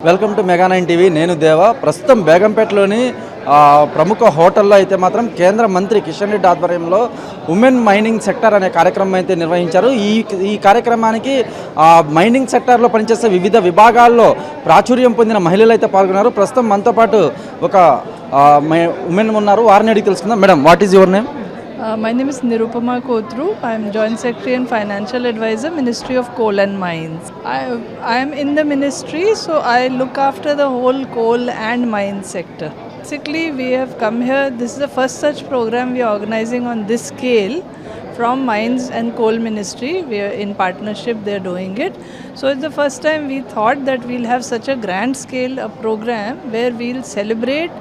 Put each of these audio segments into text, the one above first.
Welcome to mega 9 TV. నేను దేవా. ప్రస్తుతం బేగంపేటలోని ప్రముఖ హోటల్లో అయితే మాత్రం కేంద్ర మంత్రి కిషన్ రెడ్డి ఆధ్వర్యంలో ఉమెన్ మైనింగ్ సెక్టర్ అనే కార్యక్రమం అయితే నిర్వహించారు. ఈ కార్యక్రమానికి మైనింగ్ సెక్టార్లో పనిచేసే వివిధ విభాగాల్లో ప్రాచుర్యం పొందిన మహిళలు అయితే పాల్గొన్నారు. ప్రస్తుతం మనతో పాటు ఒక ఉమెన్ ఉన్నారు, వారిని అడిగి తెలుసుకుందాం. Madam, what is your name? My name is Nirupama Kotru. I am Joint Secretary and Financial Advisor, Ministry of Coal and Mines. I am in the ministry, so I look after the whole coal and mine sector. Basically, we have come here. This is the first such program we are organizing on this scale from Mines and Coal Ministry. We are in partnership, they are doing it. So it's the first time we thought that we'll have such a grand scale a program where we'll celebrate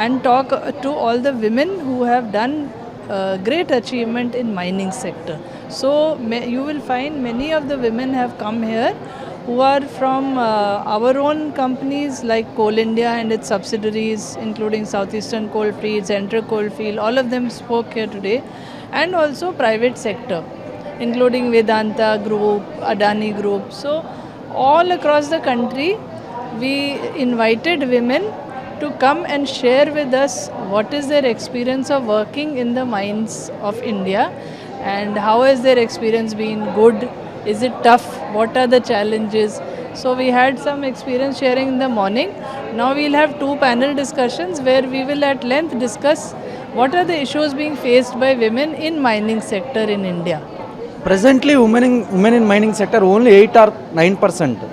and talk to all the women who have done great achievement in mining sector. So you will find many of the women have come here who are from our own companies like Coal India and its subsidiaries, including Southeastern Coalfields, Enter Coalfield. All of them spoke here today, and also private sector, including Vedanta Group, Adani Group. So all across the country, we invited women to come and share with us what is their experience of working in the mines of India and how has their experience been. Good, is it tough, what are the challenges. So we had some experience sharing in the morning. Now we'll have 2 panel discussions where we will at length discuss what are the issues being faced by women in mining sector in India. Presently women in mining sector only 8 or 9%.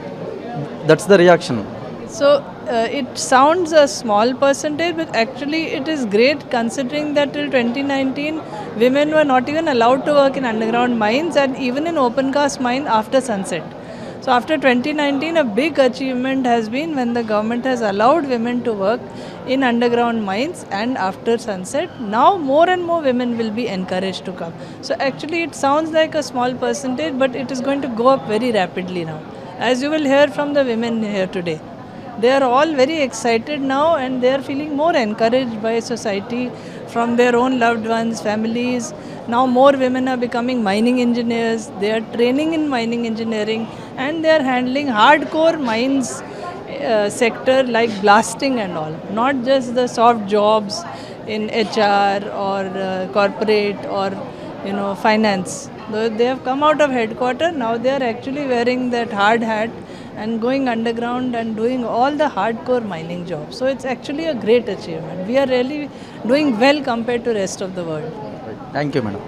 That's the reaction. So it sounds a small percentage, but actually it is great considering that till 2019 women were not even allowed to work in underground mines and even in open cast mine after sunset. So after 2019 a big achievement has been when the government has allowed women to work in underground mines and after sunset. Now more and more women will be encouraged to come. So actually it sounds like a small percentage, but it is going to go up very rapidly now, as you will hear from the women here today. They are all very excited now and they are feeling more encouraged by society, from their own loved ones, families. Now more women are becoming mining engineers, they are training in mining engineering and they are handling hardcore mines sector like blasting and all, not just the soft jobs in HR or corporate or finance. Though they have come out of headquarters, now they are actually wearing that hard hat and going underground and doing all the hardcore mining jobs. So it's actually a great achievement. We are really doing well compared to rest of the world. Thank you, madam.